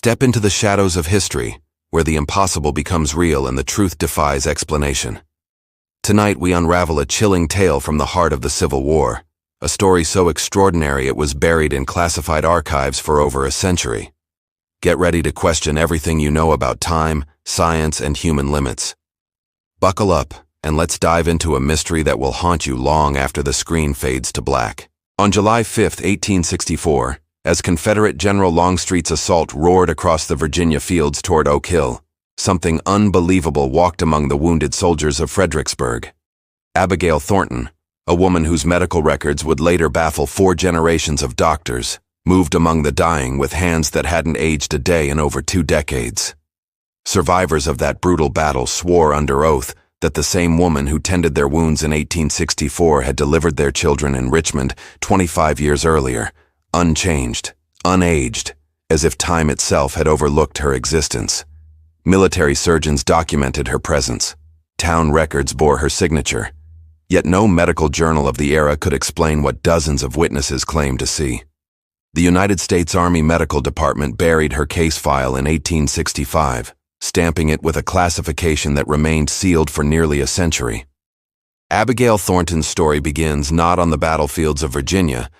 Step into the shadows of history, where the impossible becomes real and the truth defies explanation. Tonight we unravel a chilling tale from the heart of the Civil War, a story so extraordinary it was buried in classified archives for over a century. Get ready to question everything you know about time, science, and human limits. Buckle up, and let's dive into a mystery that will haunt you long after the screen fades to black. On July 5, 1864, as Confederate General Longstreet's assault roared across the Virginia fields toward Oak Hill, something unbelievable walked among the wounded soldiers of Fredericksburg. Abigail Thornton, a woman whose medical records would later baffle 4 generations of doctors, moved among the dying with hands that hadn't aged a day in over 2 decades. Survivors of that brutal battle swore under oath that the same woman who tended their wounds in 1864 had delivered their children in Richmond 25 years earlier, unchanged, unaged, as if time itself had overlooked her existence. Military surgeons documented her presence. Town records bore her signature. Yet no medical journal of the era could explain what dozens of witnesses claimed to see. The United States Army Medical Department buried her case file in 1865, stamping it with a classification that remained sealed for nearly a century. Abigail Thornton's story begins not on the battlefields of Virginia,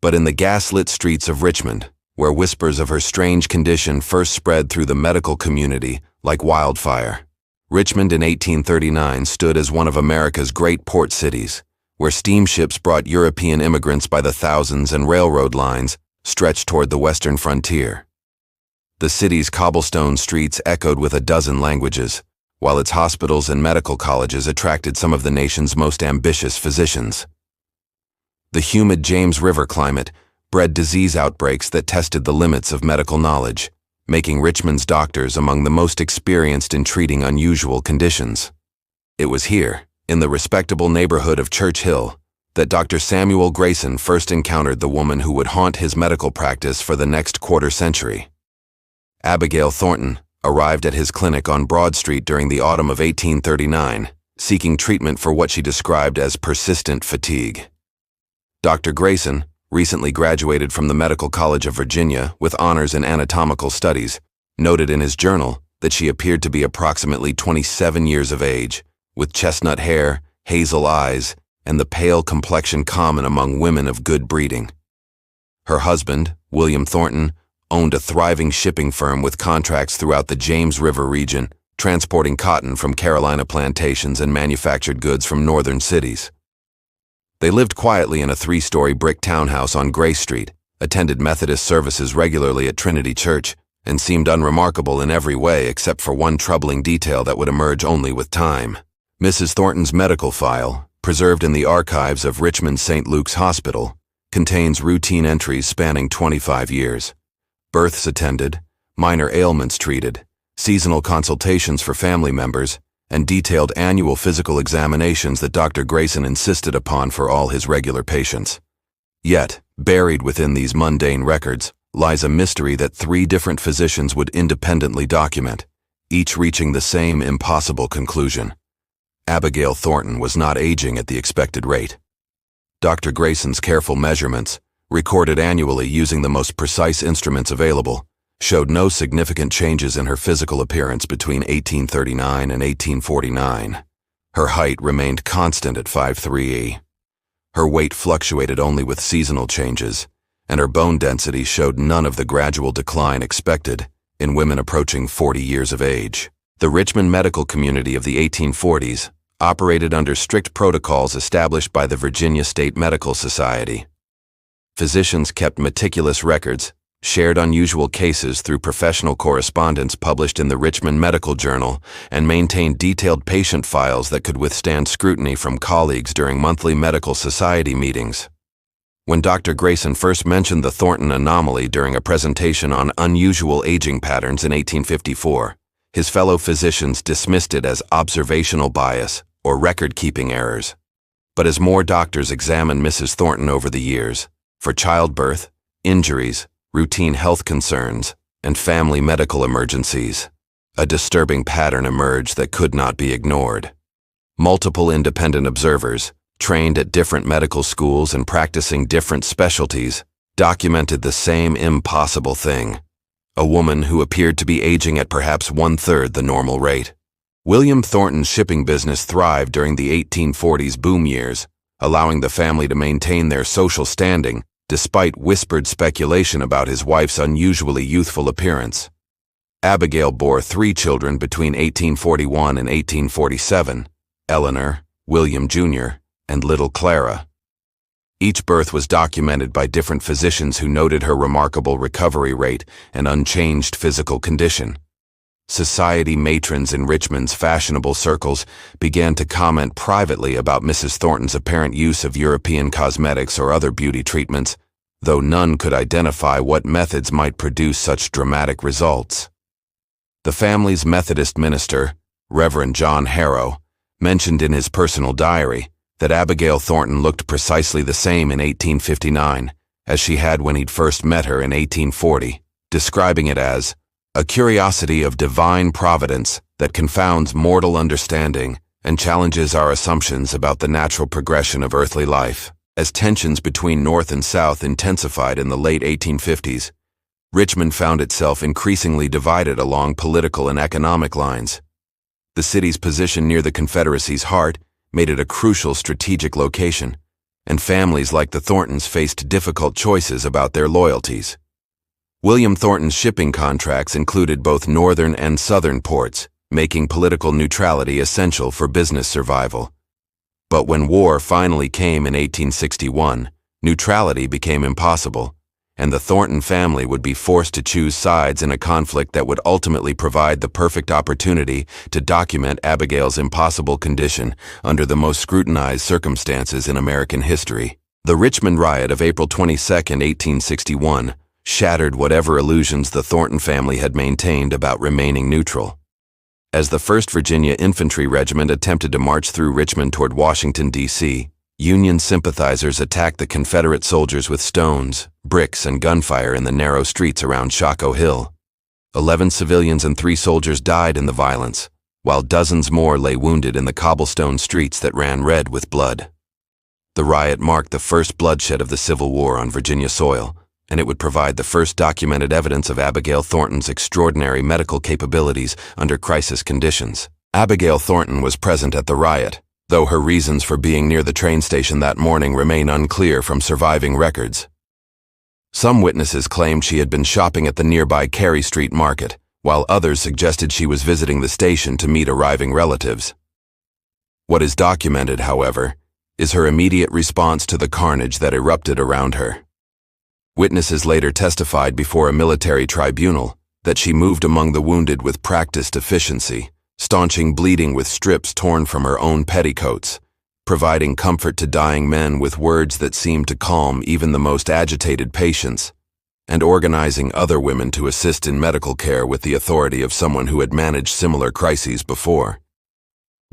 but in the gas-lit streets of Richmond, where whispers of her strange condition first spread through the medical community like wildfire. Richmond in 1839 stood as one of America's great port cities, where steamships brought European immigrants by the thousands and railroad lines stretched toward the western frontier. The city's cobblestone streets echoed with a dozen languages, while its hospitals and medical colleges attracted some of the nation's most ambitious physicians. The humid James River climate bred disease outbreaks that tested the limits of medical knowledge, making Richmond's doctors among the most experienced in treating unusual conditions. It was here, in the respectable neighborhood of Church Hill, that Dr. Samuel Grayson first encountered the woman who would haunt his medical practice for the next quarter century. Abigail Thornton arrived at his clinic on Broad Street during the autumn of 1839, seeking treatment for what she described as persistent fatigue. Dr. Grayson, recently graduated from the Medical College of Virginia with honors in anatomical studies, noted in his journal that she appeared to be approximately 27 years of age, with chestnut hair, hazel eyes, and the pale complexion common among women of good breeding. Her husband, William Thornton, owned a thriving shipping firm with contracts throughout the James River region, transporting cotton from Carolina plantations and manufactured goods from northern cities. They lived quietly in a 3-story brick townhouse on Gray Street, attended Methodist services regularly at Trinity Church, and seemed unremarkable in every way except for one troubling detail that would emerge only with time. Mrs. Thornton's medical file, preserved in the archives of Richmond St. Luke's Hospital, contains routine entries spanning 25 years. Births attended, minor ailments treated, seasonal consultations for family members, and detailed annual physical examinations that Dr. Grayson insisted upon for all his regular patients. Yet, buried within these mundane records, lies a mystery that 3 different physicians would independently document, each reaching the same impossible conclusion. Abigail Thornton was not aging at the expected rate. Dr. Grayson's careful measurements, recorded annually using the most precise instruments available, showed no significant changes in her physical appearance between 1839 and 1849. Her height remained constant at 5'3". Her weight fluctuated only with seasonal changes, and her bone density showed none of the gradual decline expected in women approaching 40 years of age. The Richmond medical community of the 1840s operated under strict protocols established by the Virginia State Medical Society. Physicians kept meticulous records, shared unusual cases through professional correspondence published in the Richmond Medical Journal, and maintained detailed patient files that could withstand scrutiny from colleagues during monthly medical society meetings. When Dr. Grayson first mentioned the Thornton anomaly during a presentation on unusual aging patterns in 1854, his fellow physicians dismissed it as observational bias or record-keeping errors. But as more doctors examined Mrs. Thornton over the years, for childbirth, injuries, routine health concerns, and family medical emergencies, a disturbing pattern emerged that could not be ignored. Multiple independent observers, trained at different medical schools and practicing different specialties, documented the same impossible thing: a woman who appeared to be aging at perhaps one-third the normal rate. William Thornton's shipping business thrived during the 1840s boom years, allowing the family to maintain their social standing despite whispered speculation about his wife's unusually youthful appearance. Abigail bore 3 children between 1841 and 1847, Eleanor, William Jr., and little Clara. Each birth was documented by different physicians who noted her remarkable recovery rate and unchanged physical condition. Society matrons in Richmond's fashionable circles began to comment privately about Mrs. Thornton's apparent use of European cosmetics or other beauty treatments, though none could identify what methods might produce such dramatic results. The family's Methodist minister, Reverend John Harrow, mentioned in his personal diary that Abigail Thornton looked precisely the same in 1859 as she had when he'd first met her in 1840, describing it as a curiosity of divine providence that confounds mortal understanding and challenges our assumptions about the natural progression of earthly life. As tensions between North and South intensified in the late 1850s, Richmond found itself increasingly divided along political and economic lines. The city's position near the Confederacy's heart made it a crucial strategic location, and families like the Thorntons faced difficult choices about their loyalties. William Thornton's shipping contracts included both northern and southern ports, making political neutrality essential for business survival. But when war finally came in 1861, neutrality became impossible, and the Thornton family would be forced to choose sides in a conflict that would ultimately provide the perfect opportunity to document Abigail's impossible condition under the most scrutinized circumstances in American history. The Richmond riot of April 22, 1861, shattered whatever illusions the Thornton family had maintained about remaining neutral. As the 1st Virginia Infantry Regiment attempted to march through Richmond toward Washington, D.C., Union sympathizers attacked the Confederate soldiers with stones, bricks, and gunfire in the narrow streets around Shockoe Hill. 11 civilians and 3 soldiers died in the violence, while dozens more lay wounded in the cobblestone streets that ran red with blood. The riot marked the first bloodshed of the Civil War on Virginia soil, and it would provide the first documented evidence of Abigail Thornton's extraordinary medical capabilities under crisis conditions. Abigail Thornton was present at the riot, though her reasons for being near the train station that morning remain unclear from surviving records. Some witnesses claimed she had been shopping at the nearby Carey Street Market, while others suggested she was visiting the station to meet arriving relatives. What is documented, however, is her immediate response to the carnage that erupted around her. Witnesses later testified before a military tribunal that she moved among the wounded with practiced efficiency, staunching bleeding with strips torn from her own petticoats, providing comfort to dying men with words that seemed to calm even the most agitated patients, and organizing other women to assist in medical care with the authority of someone who had managed similar crises before.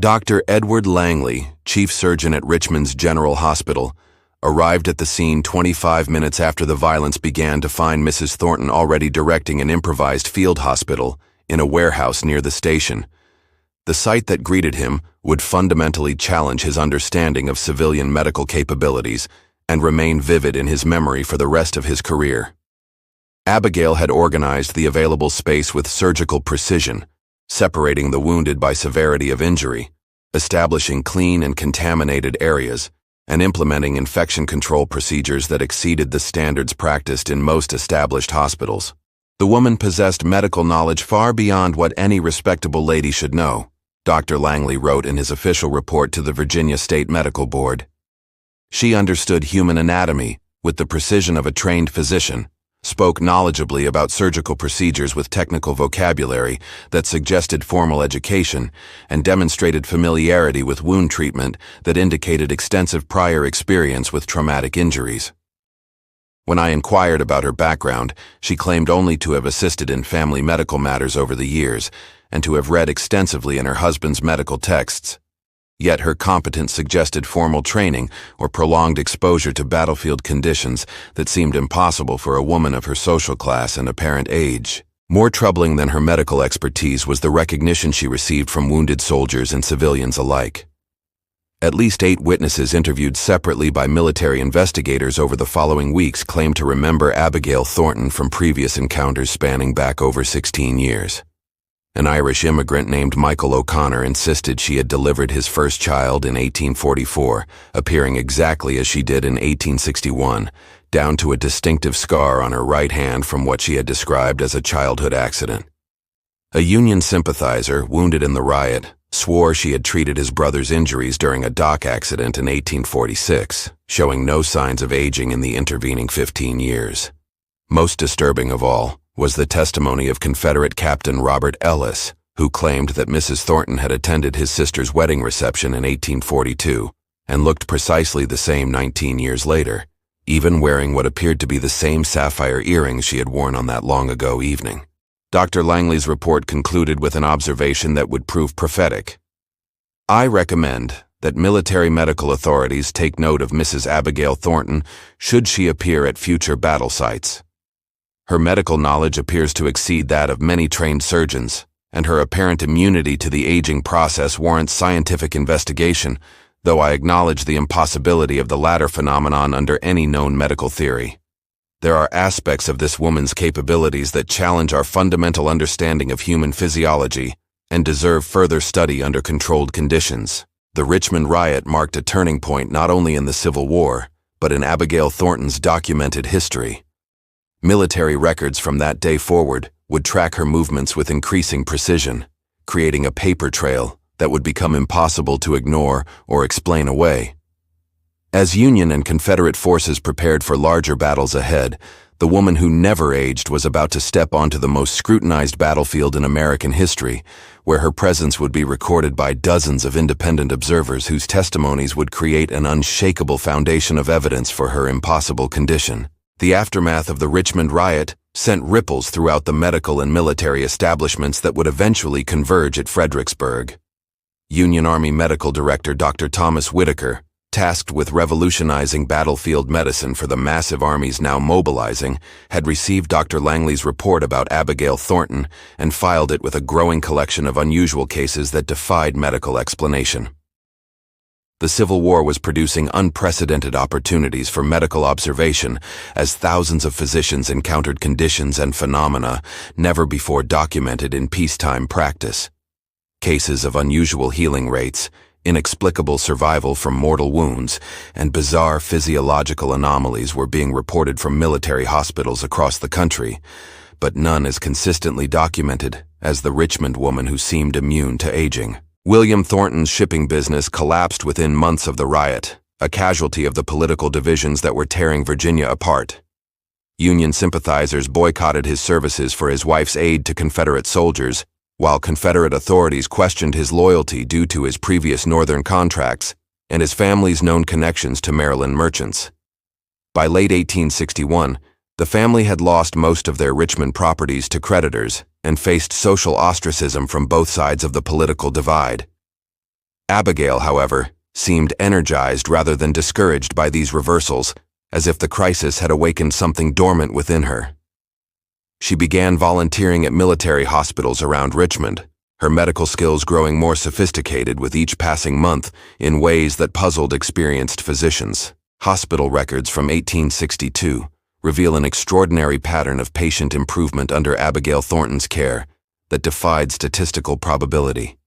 Dr. Edward Langley, chief surgeon at Richmond's General Hospital, arrived at the scene 25 minutes after the violence began to find Mrs. Thornton already directing an improvised field hospital in a warehouse near the station. The sight that greeted him would fundamentally challenge his understanding of civilian medical capabilities and remain vivid in his memory for the rest of his career. Abigail had organized the available space with surgical precision, separating the wounded by severity of injury, establishing clean and contaminated areas, and implementing infection control procedures that exceeded the standards practiced in most established hospitals. The woman possessed medical knowledge far beyond what any respectable lady should know, Dr. Langley wrote in his official report to the Virginia State Medical Board. She understood human anatomy with the precision of a trained physician, spoke knowledgeably about surgical procedures with technical vocabulary that suggested formal education, and demonstrated familiarity with wound treatment that indicated extensive prior experience with traumatic injuries. When I inquired about her background, she claimed only to have assisted in family medical matters over the years and to have read extensively in her husband's medical texts. Yet her competence suggested formal training or prolonged exposure to battlefield conditions that seemed impossible for a woman of her social class and apparent age. More troubling than her medical expertise was the recognition she received from wounded soldiers and civilians alike. At least 8 witnesses interviewed separately by military investigators over the following weeks claimed to remember Abigail Thornton from previous encounters spanning back over 16 years. An Irish immigrant named Michael O'Connor insisted she had delivered his first child in 1844, appearing exactly as she did in 1861, down to a distinctive scar on her right hand from what she had described as a childhood accident. A Union sympathizer, wounded in the riot, swore she had treated his brother's injuries during a dock accident in 1846, showing no signs of aging in the intervening 15 years. Most disturbing of all was the testimony of Confederate Captain Robert Ellis, who claimed that Mrs. Thornton had attended his sister's wedding reception in 1842 and looked precisely the same 19 years later, even wearing what appeared to be the same sapphire earrings she had worn on that long-ago evening. Dr. Langley's report concluded with an observation that would prove prophetic. "I recommend that military medical authorities take note of Mrs. Abigail Thornton should she appear at future battle sites. Her medical knowledge appears to exceed that of many trained surgeons, and her apparent immunity to the aging process warrants scientific investigation, though I acknowledge the impossibility of the latter phenomenon under any known medical theory. There are aspects of this woman's capabilities that challenge our fundamental understanding of human physiology and deserve further study under controlled conditions." The Richmond riot marked a turning point not only in the Civil War, but in Abigail Thornton's documented history. Military records from that day forward would track her movements with increasing precision, creating a paper trail that would become impossible to ignore or explain away. As Union and Confederate forces prepared for larger battles ahead, the woman who never aged was about to step onto the most scrutinized battlefield in American history, where her presence would be recorded by dozens of independent observers whose testimonies would create an unshakable foundation of evidence for her impossible condition. The aftermath of the Richmond riot sent ripples throughout the medical and military establishments that would eventually converge at Fredericksburg. Union Army Medical Director Dr. Thomas Whitaker, tasked with revolutionizing battlefield medicine for the massive armies now mobilizing, had received Dr. Langley's report about Abigail Thornton and filed it with a growing collection of unusual cases that defied medical explanation. The Civil War was producing unprecedented opportunities for medical observation as thousands of physicians encountered conditions and phenomena never before documented in peacetime practice. Cases of unusual healing rates, inexplicable survival from mortal wounds, and bizarre physiological anomalies were being reported from military hospitals across the country, but none as consistently documented as the Richmond woman who seemed immune to aging. William Thornton's shipping business collapsed within months of the riot, a casualty of the political divisions that were tearing Virginia apart. Union sympathizers boycotted his services for his wife's aid to Confederate soldiers, while Confederate authorities questioned his loyalty due to his previous Northern contracts and his family's known connections to Maryland merchants. By late 1861, the family had lost most of their Richmond properties to creditors and faced social ostracism from both sides of the political divide. Abigail, however, seemed energized rather than discouraged by these reversals, as if the crisis had awakened something dormant within her. She began volunteering at military hospitals around Richmond, her medical skills growing more sophisticated with each passing month in ways that puzzled experienced physicians. Hospital records from 1862 reveal an extraordinary pattern of patient improvement under Abigail Thornton's care that defied statistical probability.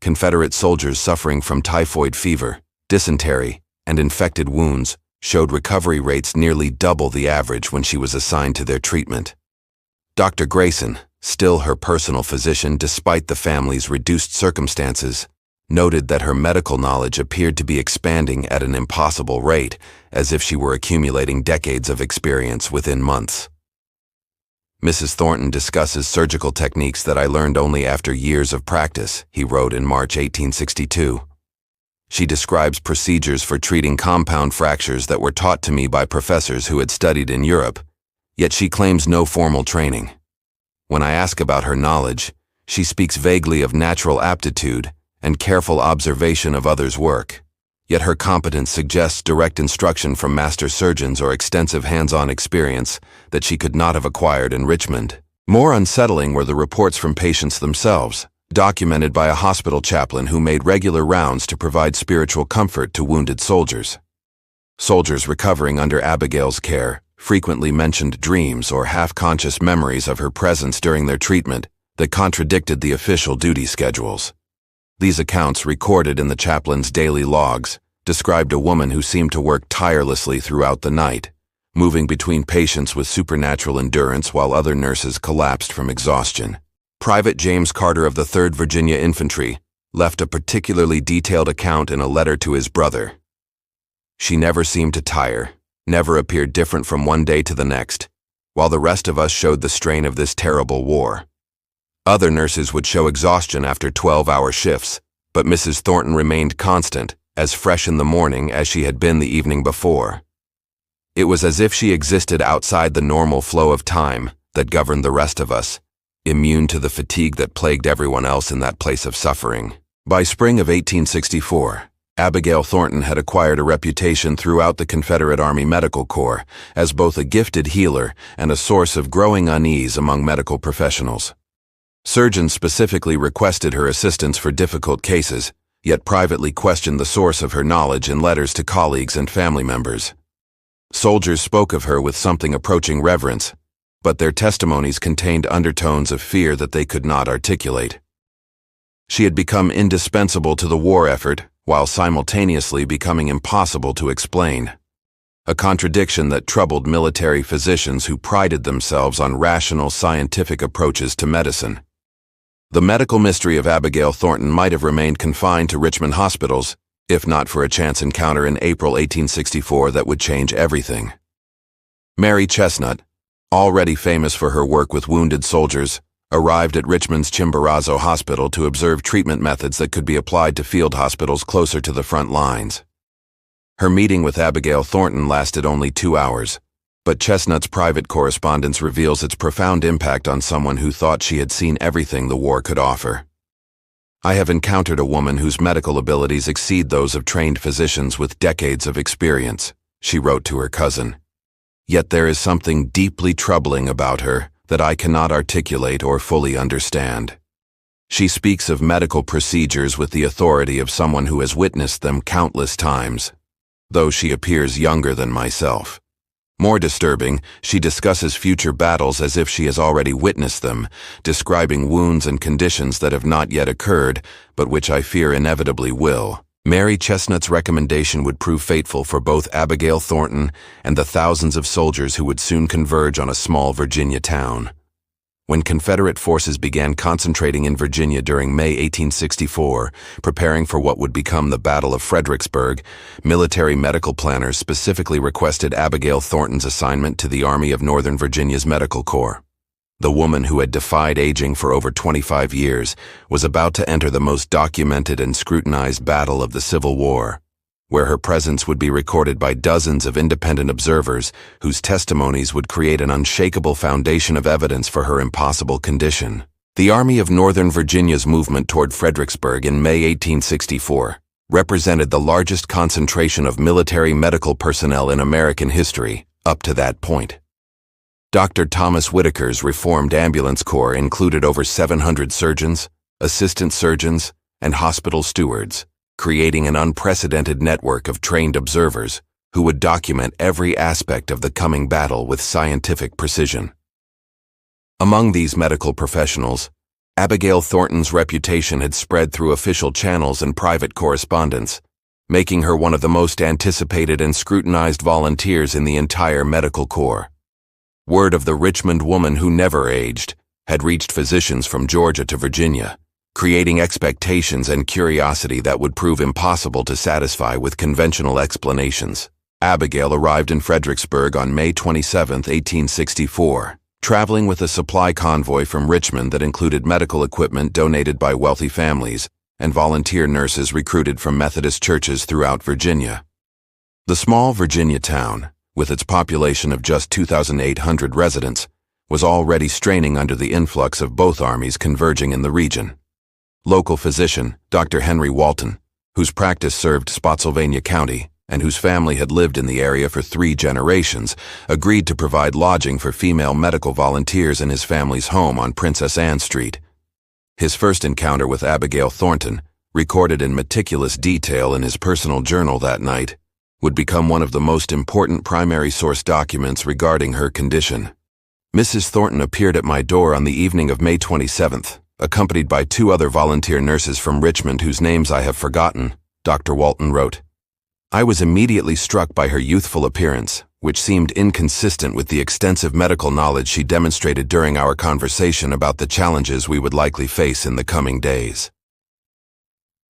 Confederate soldiers suffering from typhoid fever, dysentery, and infected wounds showed recovery rates nearly double the average when she was assigned to their treatment. Dr. Grayson, still her personal physician despite the family's reduced circumstances, noted that her medical knowledge appeared to be expanding at an impossible rate, as if she were accumulating decades of experience within months. "Mrs. Thornton discusses surgical techniques that I learned only after years of practice," he wrote in March 1862. "She describes procedures for treating compound fractures that were taught to me by professors who had studied in Europe, yet she claims no formal training. When I ask about her knowledge, she speaks vaguely of natural aptitude and careful observation of others' work, yet her competence suggests direct instruction from master surgeons or extensive hands-on experience that she could not have acquired in Richmond." More unsettling were the reports from patients themselves. documented by a hospital chaplain who made regular rounds to provide spiritual comfort to wounded soldiers. Soldiers recovering under Abigail's care frequently mentioned dreams or half-conscious memories of her presence during their treatment that contradicted the official duty schedules. These accounts, recorded in the chaplain's daily logs, described a woman who seemed to work tirelessly throughout the night, moving between patients with supernatural endurance while other nurses collapsed from exhaustion. Private James Carter of the 3rd Virginia Infantry left a particularly detailed account in a letter to his brother. She never seemed to tire, never appeared different from one day to the next, while the rest of us showed the strain of this terrible war. Other nurses would show exhaustion after 12-hour shifts, but Mrs. Thornton remained constant, as fresh in the morning as she had been the evening before. It was as if she existed outside the normal flow of time that governed the rest of us, immune to the fatigue that plagued everyone else in that place of suffering. By spring of 1864, Abigail Thornton had acquired a reputation throughout the Confederate Army Medical Corps as both a gifted healer and a source of growing unease among medical professionals. Surgeons specifically requested her assistance for difficult cases, yet privately questioned the source of her knowledge in letters to colleagues and family members. Soldiers spoke of her with something approaching reverence, but their testimonies contained undertones of fear that they could not articulate. She had become indispensable to the war effort, while simultaneously becoming impossible to explain. A contradiction that troubled military physicians who prided themselves on rational scientific approaches to medicine. The medical mystery of Abigail Thornton might have remained confined to Richmond hospitals, if not for a chance encounter in April 1864 that would change everything. Mary Chestnut, already famous for her work with wounded soldiers, arrived at Richmond's Chimborazo Hospital to observe treatment methods that could be applied to field hospitals closer to the front lines. Her meeting with Abigail Thornton lasted only 2 hours, but Chestnut's private correspondence reveals its profound impact on someone who thought she had seen everything the war could offer. "I have encountered a woman whose medical abilities exceed those of trained physicians with decades of experience," she wrote to her cousin. "Yet there is something deeply troubling about her that I cannot articulate or fully understand. She speaks of medical procedures with the authority of someone who has witnessed them countless times, though she appears younger than myself. More disturbing, she discusses future battles as if she has already witnessed them, describing wounds and conditions that have not yet occurred, but which I fear inevitably will." Mary Chestnut's recommendation would prove fateful for both Abigail Thornton and the thousands of soldiers who would soon converge on a small Virginia town. When Confederate forces began concentrating in Virginia during May 1864, preparing for what would become the Battle of Fredericksburg, military medical planners specifically requested Abigail Thornton's assignment to the Army of Northern Virginia's Medical Corps. The woman who had defied aging for over 25 years was about to enter the most documented and scrutinized battle of the Civil War, where her presence would be recorded by dozens of independent observers whose testimonies would create an unshakable foundation of evidence for her impossible condition. The Army of Northern Virginia's movement toward Fredericksburg in May 1864 represented the largest concentration of military medical personnel in American history up to that point. Dr. Thomas Whitaker's reformed ambulance corps included over 700 surgeons, assistant surgeons, and hospital stewards, creating an unprecedented network of trained observers who would document every aspect of the coming battle with scientific precision. Among these medical professionals, Abigail Thornton's reputation had spread through official channels and private correspondence, making her one of the most anticipated and scrutinized volunteers in the entire medical corps. Word of the Richmond woman who never aged had reached physicians from Georgia to Virginia, creating expectations and curiosity that would prove impossible to satisfy with conventional explanations. Abigail arrived in Fredericksburg on May 27, 1864, traveling with a supply convoy from Richmond that included medical equipment donated by wealthy families and volunteer nurses recruited from Methodist churches throughout Virginia. The small Virginia town, with its population of just 2,800 residents, was already straining under the influx of both armies converging in the region. Local physician, Dr. Henry Walton, whose practice served Spotsylvania County and whose family had lived in the area for 3 generations, agreed to provide lodging for female medical volunteers in his family's home on Princess Anne Street. His first encounter with Abigail Thornton, recorded in meticulous detail in his personal journal that night, would become one of the most important primary source documents regarding her condition. Mrs. Thornton appeared at my door on the evening of May 27th, accompanied by 2 other volunteer nurses from Richmond whose names I have forgotten, Dr. Walton wrote. I was immediately struck by her youthful appearance, which seemed inconsistent with the extensive medical knowledge she demonstrated during our conversation about the challenges we would likely face in the coming days.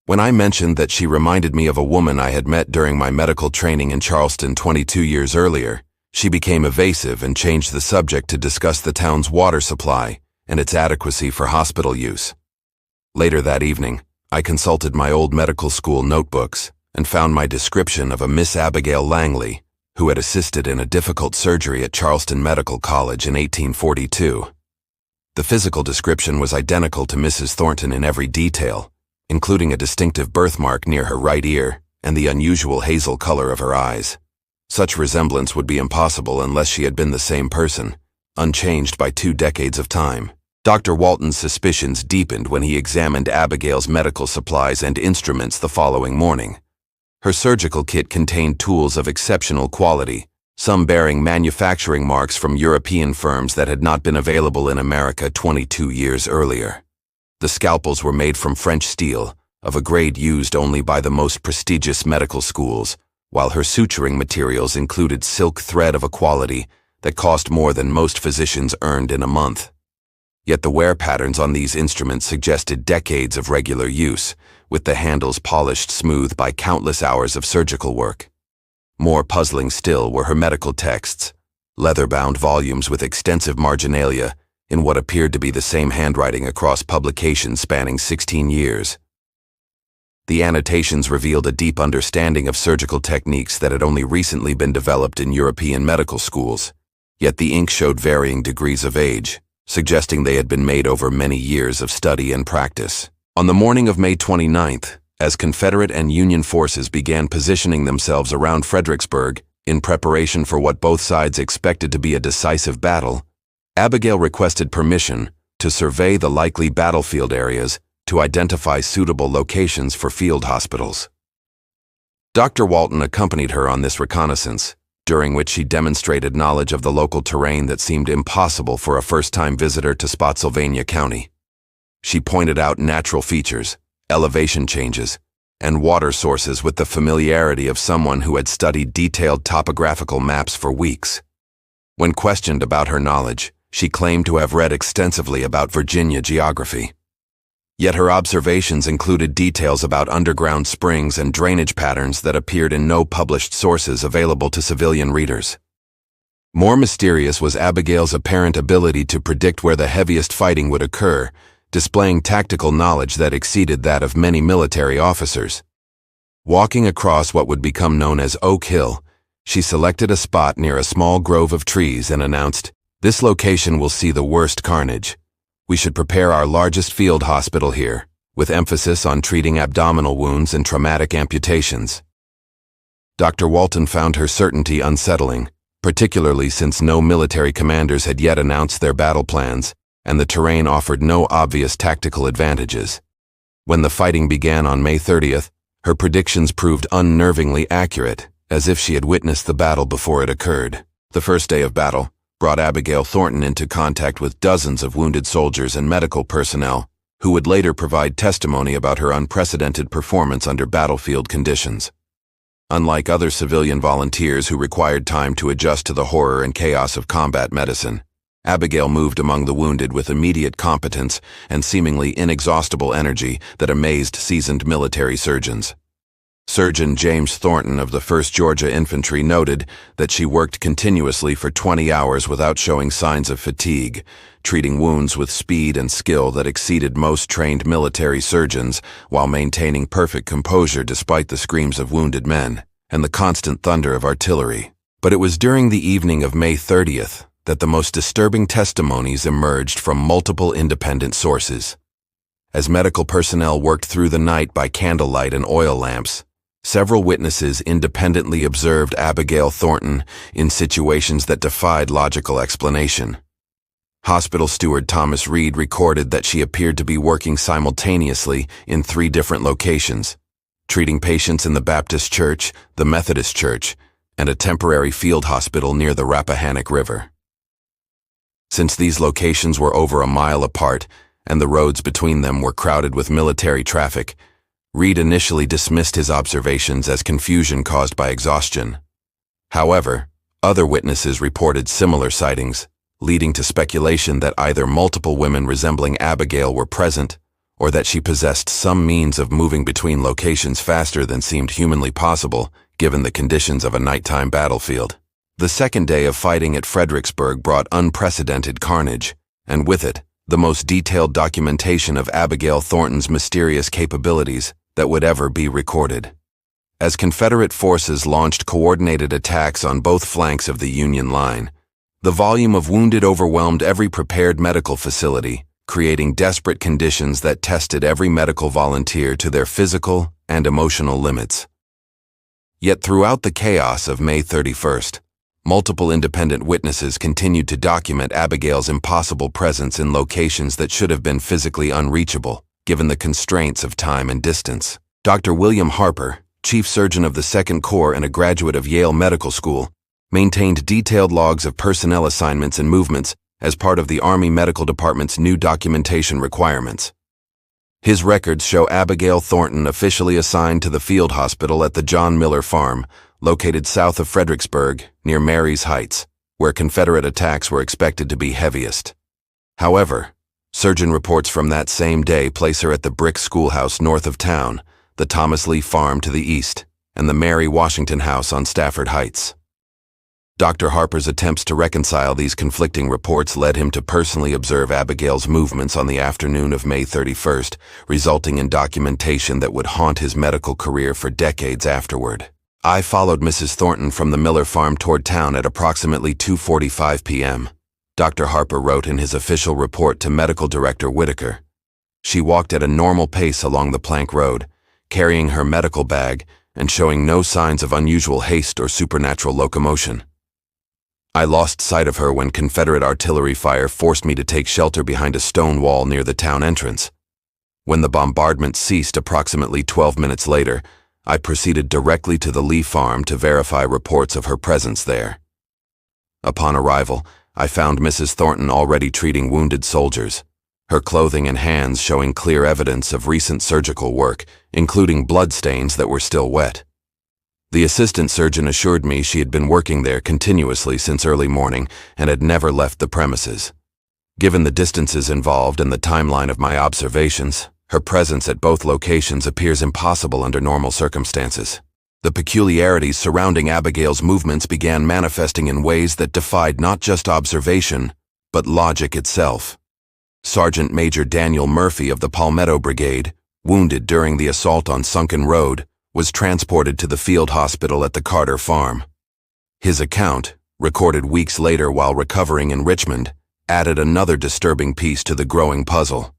When I mentioned that she reminded me of a woman I had met during my medical training in Charleston 22 years earlier, she became evasive and changed the subject to discuss the town's water supply and its adequacy for hospital use. Later that evening, I consulted my old medical school notebooks and found my description of a Miss Abigail Langley, who had assisted in a difficult surgery at Charleston Medical College in 1842. The physical description was identical to Mrs. Thornton in every detail, including a distinctive birthmark near her right ear and the unusual hazel color of her eyes. Such resemblance would be impossible unless she had been the same person, unchanged by 2 decades of time. Dr. Walton's suspicions deepened when he examined Abigail's medical supplies and instruments the following morning. Her surgical kit contained tools of exceptional quality, some bearing manufacturing marks from European firms that had not been available in America 22 years earlier. The scalpels were made from French steel, of a grade used only by the most prestigious medical schools, while her suturing materials included silk thread of a quality that cost more than most physicians earned in a month. Yet the wear patterns on these instruments suggested decades of regular use, with the handles polished smooth by countless hours of surgical work. More puzzling still were her medical texts, leather-bound volumes with extensive marginalia in what appeared to be the same handwriting across publications spanning 16 years. The annotations revealed a deep understanding of surgical techniques that had only recently been developed in European medical schools, yet the ink showed varying degrees of age, suggesting they had been made over many years of study and practice. On the morning of May 29th, as Confederate and Union forces began positioning themselves around Fredericksburg in preparation for what both sides expected to be a decisive battle, Abigail requested permission to survey the likely battlefield areas to identify suitable locations for field hospitals. Dr. Walton accompanied her on this reconnaissance, during which she demonstrated knowledge of the local terrain that seemed impossible for a first-time visitor to Spotsylvania County. She pointed out natural features, elevation changes, and water sources with the familiarity of someone who had studied detailed topographical maps for weeks. When questioned about her knowledge, she claimed to have read extensively about Virginia geography. Yet her observations included details about underground springs and drainage patterns that appeared in no published sources available to civilian readers. More mysterious was Abigail's apparent ability to predict where the heaviest fighting would occur, displaying tactical knowledge that exceeded that of many military officers. Walking across what would become known as Oak Hill, she selected a spot near a small grove of trees and announced, "This location will see the worst carnage. We should prepare our largest field hospital here, with emphasis on treating abdominal wounds and traumatic amputations." Dr. Walton found her certainty unsettling, particularly since no military commanders had yet announced their battle plans, and the terrain offered no obvious tactical advantages. When the fighting began on May 30th, her predictions proved unnervingly accurate, as if she had witnessed the battle before it occurred. The first day of battle brought Abigail Thornton into contact with dozens of wounded soldiers and medical personnel, who would later provide testimony about her unprecedented performance under battlefield conditions. Unlike other civilian volunteers who required time to adjust to the horror and chaos of combat medicine, Abigail moved among the wounded with immediate competence and seemingly inexhaustible energy that amazed seasoned military surgeons. Surgeon James Thornton of the 1st Georgia Infantry noted that she worked continuously for 20 hours without showing signs of fatigue, treating wounds with speed and skill that exceeded most trained military surgeons while maintaining perfect composure despite the screams of wounded men and the constant thunder of artillery. But it was during the evening of May 30th that the most disturbing testimonies emerged from multiple independent sources. As medical personnel worked through the night by candlelight and oil lamps, several witnesses independently observed Abigail Thornton in situations that defied logical explanation. Hospital steward Thomas Reed recorded that she appeared to be working simultaneously in 3 different locations, treating patients in the Baptist Church, the Methodist Church, and a temporary field hospital near the Rappahannock River. Since these locations were over a mile apart and the roads between them were crowded with military traffic, Reed initially dismissed his observations as confusion caused by exhaustion. However, other witnesses reported similar sightings, leading to speculation that either multiple women resembling Abigail were present or that she possessed some means of moving between locations faster than seemed humanly possible given the conditions of a nighttime battlefield. The second day of fighting at Fredericksburg brought unprecedented carnage, and with it, the most detailed documentation of Abigail Thornton's mysterious capabilities that would ever be recorded. As Confederate forces launched coordinated attacks on both flanks of the Union line, the volume of wounded overwhelmed every prepared medical facility, creating desperate conditions that tested every medical volunteer to their physical and emotional limits. Yet throughout the chaos of May 31st, multiple independent witnesses continued to document Abigail's impossible presence in locations that should have been physically unreachable, given the constraints of time and distance. Dr. William Harper, Chief Surgeon of the 2nd Corps and a graduate of Yale Medical School, maintained detailed logs of personnel assignments and movements as part of the Army Medical Department's new documentation requirements. His records show Abigail Thornton officially assigned to the field hospital at the John Miller Farm, located south of Fredericksburg, near Marye's Heights, where Confederate attacks were expected to be heaviest. However, surgeon reports from that same day place her at the brick schoolhouse north of town, the Thomas Lee Farm to the east, and the Mary Washington House on Stafford Heights. Dr. Harper's attempts to reconcile these conflicting reports led him to personally observe Abigail's movements on the afternoon of May 31st, resulting in documentation that would haunt his medical career for decades afterward. I followed Mrs. Thornton from the Miller Farm toward town at approximately 2:45 p.m., Dr. Harper wrote in his official report to Medical Director Whitaker. She walked at a normal pace along the plank road, carrying her medical bag and showing no signs of unusual haste or supernatural locomotion. I lost sight of her when Confederate artillery fire forced me to take shelter behind a stone wall near the town entrance. When the bombardment ceased approximately 12 minutes later, I proceeded directly to the Lee Farm to verify reports of her presence there. Upon arrival, I found Mrs. Thornton already treating wounded soldiers, her clothing and hands showing clear evidence of recent surgical work, including bloodstains that were still wet. The assistant surgeon assured me she had been working there continuously since early morning and had never left the premises. Given the distances involved and the timeline of my observations, her presence at both locations appears impossible under normal circumstances. The peculiarities surrounding Abigail's movements began manifesting in ways that defied not just observation, but logic itself. Sergeant Major Daniel Murphy of the Palmetto Brigade, wounded during the assault on Sunken Road, was transported to the field hospital at the Carter Farm. His account, recorded weeks later while recovering in Richmond, added another disturbing piece to the growing puzzle.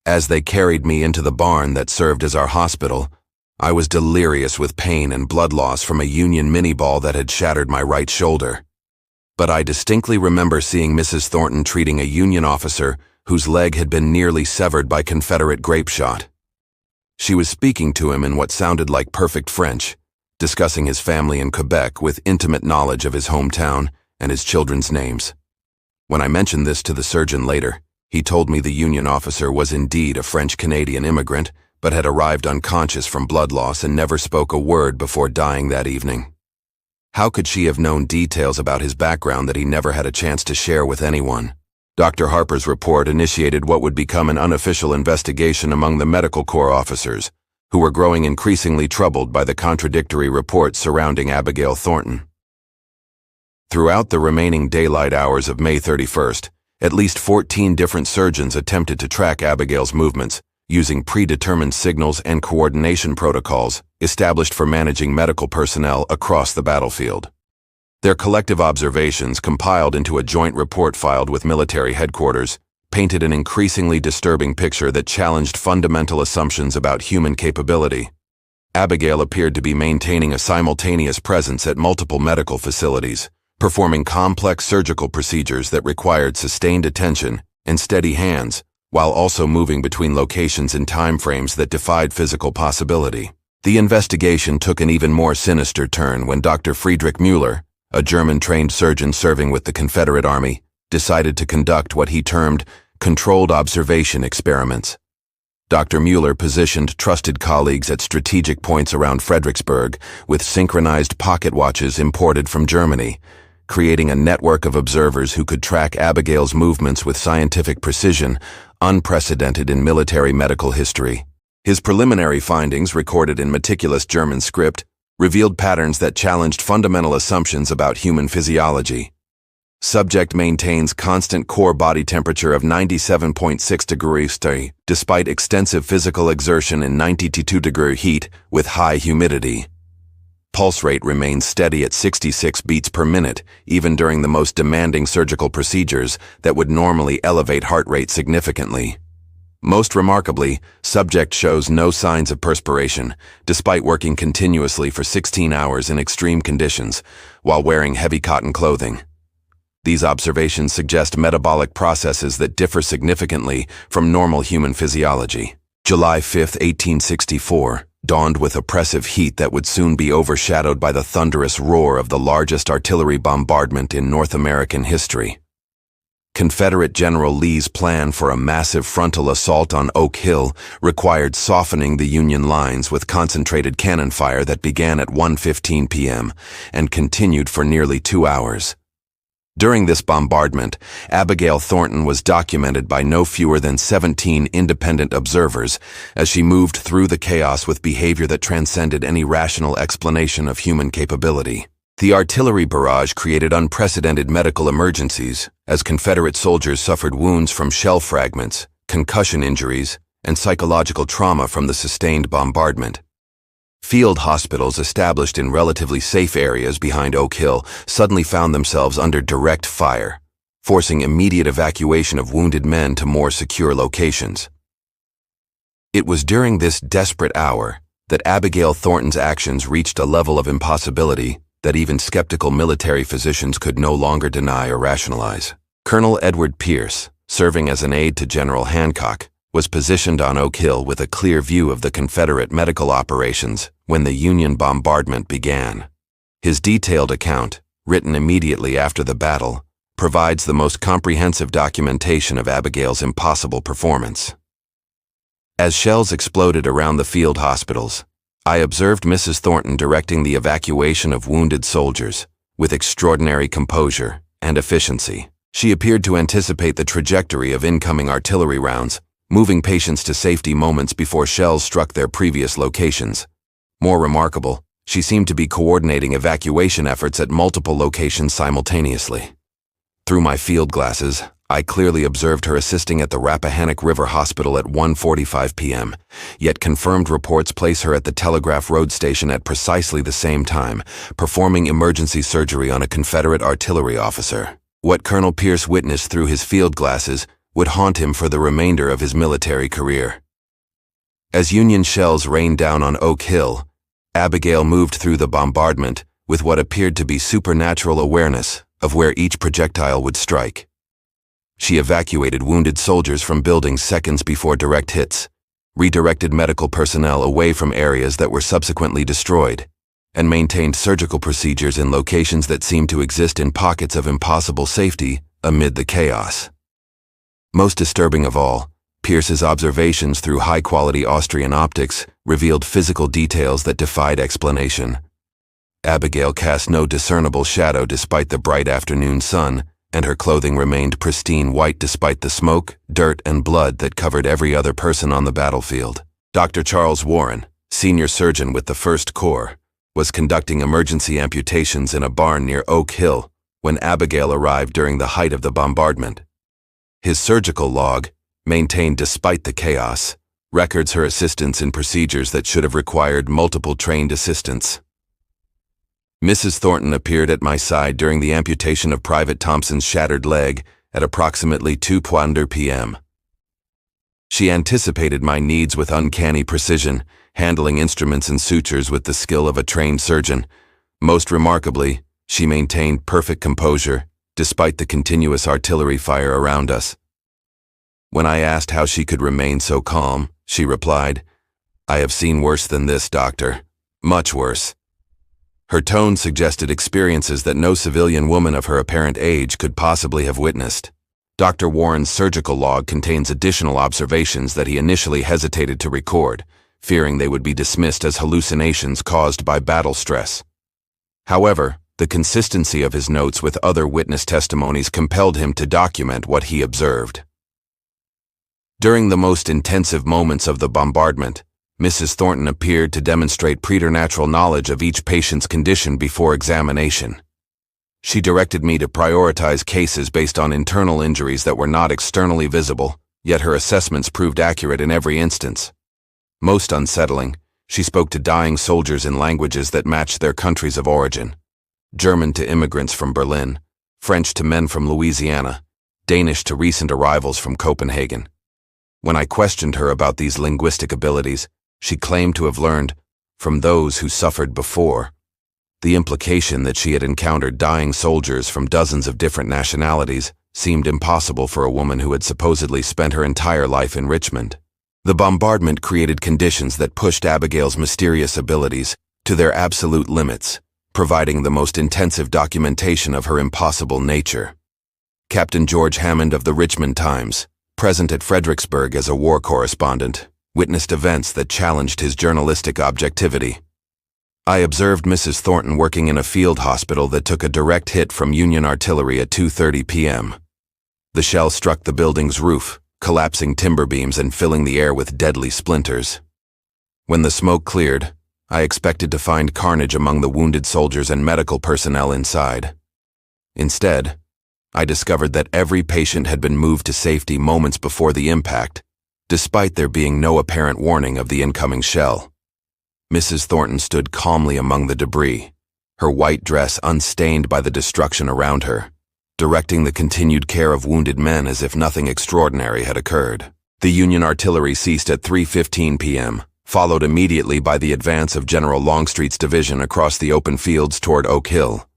As they carried me into the barn that served as our hospital, I was delirious with pain and blood loss from a Union mini-ball that had shattered my right shoulder. But I distinctly remember seeing Mrs. Thornton treating a Union officer whose leg had been nearly severed by Confederate grape shot. She was speaking to him in what sounded like perfect French, discussing his family in Quebec with intimate knowledge of his hometown and his children's names. When I mentioned this to the surgeon later, he told me the Union officer was indeed a French-Canadian immigrant, but had arrived unconscious from blood loss and never spoke a word before dying that evening. How could she have known details about his background that he never had a chance to share with anyone? Dr. Harper's report initiated what would become an unofficial investigation among the medical corps officers, who were growing increasingly troubled by the contradictory reports surrounding Abigail Thornton. Throughout the remaining daylight hours of May 31st, at least 14 different surgeons attempted to track Abigail's movements, using predetermined signals and coordination protocols established for managing medical personnel across the battlefield. Their collective observations, compiled into a joint report filed with military headquarters, painted an increasingly disturbing picture that challenged fundamental assumptions about human capability. Abigail appeared to be maintaining a simultaneous presence at multiple medical facilities, performing complex surgical procedures that required sustained attention and steady hands, while also moving between locations in timeframes that defied physical possibility. The investigation took an even more sinister turn when Dr. Friedrich Müller, a German-trained surgeon serving with the Confederate Army, decided to conduct what he termed controlled observation experiments. Dr. Müller positioned trusted colleagues at strategic points around Fredericksburg with synchronized pocket watches imported from Germany, creating a network of observers who could track Abigail's movements with scientific precision, unprecedented in military medical history. His preliminary findings, recorded in meticulous German script, revealed patterns that challenged fundamental assumptions about human physiology. Subject maintains constant core body temperature of 97.6 degrees C, despite extensive physical exertion in 92-degree heat with high humidity. Pulse rate remains steady at 66 beats per minute, even during the most demanding surgical procedures that would normally elevate heart rate significantly. Most remarkably, subject shows no signs of perspiration, despite working continuously for 16 hours in extreme conditions, while wearing heavy cotton clothing. These observations suggest metabolic processes that differ significantly from normal human physiology. July 5, 1864, dawned with oppressive heat that would soon be overshadowed by the thunderous roar of the largest artillery bombardment in North American history. Confederate General Lee's plan for a massive frontal assault on Oak Hill required softening the Union lines with concentrated cannon fire that began at 1:15 p.m. and continued for nearly 2 hours. During this bombardment, Abigail Thornton was documented by no fewer than 17 independent observers as she moved through the chaos with behavior that transcended any rational explanation of human capability. The artillery barrage created unprecedented medical emergencies as Confederate soldiers suffered wounds from shell fragments, concussion injuries, and psychological trauma from the sustained bombardment. Field hospitals established in relatively safe areas behind Oak Hill suddenly found themselves under direct fire, forcing immediate evacuation of wounded men to more secure locations. It was during this desperate hour that Abigail Thornton's actions reached a level of impossibility that even skeptical military physicians could no longer deny or rationalize. Colonel Edward Pierce, serving as an aide to General Hancock, was positioned on Oak Hill with a clear view of the Confederate medical operations when the Union bombardment began. His detailed account, written immediately after the battle, provides the most comprehensive documentation of Abigail's impossible performance. As shells exploded around the field hospitals, I observed Mrs. Thornton directing the evacuation of wounded soldiers with extraordinary composure and efficiency. She appeared to anticipate the trajectory of incoming artillery rounds, moving patients to safety moments before shells struck their previous locations. More remarkable, she seemed to be coordinating evacuation efforts at multiple locations simultaneously. Through my field glasses, I clearly observed her assisting at the Rappahannock River Hospital at 1:45 p.m., yet confirmed reports place her at the Telegraph Road Station at precisely the same time, performing emergency surgery on a Confederate artillery officer. What Colonel Pierce witnessed through his field glasses would haunt him for the remainder of his military career. As Union shells rained down on Oak Hill, Abigail moved through the bombardment with what appeared to be supernatural awareness of where each projectile would strike. She evacuated wounded soldiers from buildings seconds before direct hits, redirected medical personnel away from areas that were subsequently destroyed, and maintained surgical procedures in locations that seemed to exist in pockets of impossible safety amid the chaos. Most disturbing of all, Pierce's observations through high-quality Austrian optics revealed physical details that defied explanation. Abigail cast no discernible shadow despite the bright afternoon sun, and her clothing remained pristine white despite the smoke, dirt, and blood that covered every other person on the battlefield. Dr. Charles Warren, senior surgeon with the 1st Corps, was conducting emergency amputations in a barn near Oak Hill when Abigail arrived during the height of the bombardment. His surgical log, maintained despite the chaos, records her assistance in procedures that should have required multiple trained assistants. Mrs. Thornton appeared at my side during the amputation of Private Thompson's shattered leg at approximately 2:00 p.m. She anticipated my needs with uncanny precision, handling instruments and sutures with the skill of a trained surgeon. Most remarkably, She maintained perfect composure, despite the continuous artillery fire around us. When I asked how she could remain so calm, she replied, "I have seen worse than this, doctor. Much worse." Her tone suggested experiences that no civilian woman of her apparent age could possibly have witnessed. Dr. Warren's surgical log contains additional observations that he initially hesitated to record, fearing they would be dismissed as hallucinations caused by battle stress. However, the consistency of his notes with other witness testimonies compelled him to document what he observed. During the most intensive moments of the bombardment, Mrs. Thornton appeared to demonstrate preternatural knowledge of each patient's condition before examination. She directed me to prioritize cases based on internal injuries that were not externally visible, yet her assessments proved accurate in every instance. Most unsettling, she spoke to dying soldiers in languages that matched their countries of origin: German to immigrants from Berlin, French to men from Louisiana, Danish to recent arrivals from Copenhagen. When I questioned her about these linguistic abilities, she claimed to have learned from those who suffered before. The implication that she had encountered dying soldiers from dozens of different nationalities seemed impossible for a woman who had supposedly spent her entire life in Richmond. The bombardment created conditions that pushed Abigail's mysterious abilities to their absolute limits, providing the most intensive documentation of her impossible nature. Captain George Hammond of the Richmond Times, present at Fredericksburg as a war correspondent, witnessed events that challenged his journalistic objectivity. I observed Mrs. Thornton working in a field hospital that took a direct hit from Union artillery at 2:30 p.m. The shell struck the building's roof, collapsing timber beams and filling the air with deadly splinters. When the smoke cleared, I expected to find carnage among the wounded soldiers and medical personnel inside. Instead, I discovered that every patient had been moved to safety moments before the impact, despite there being no apparent warning of the incoming shell. Mrs. Thornton stood calmly among the debris, her white dress unstained by the destruction around her, directing the continued care of wounded men as if nothing extraordinary had occurred. The Union artillery ceased at 3:15 p.m., followed immediately by the advance of General Longstreet's division across the open fields toward Oak Hill.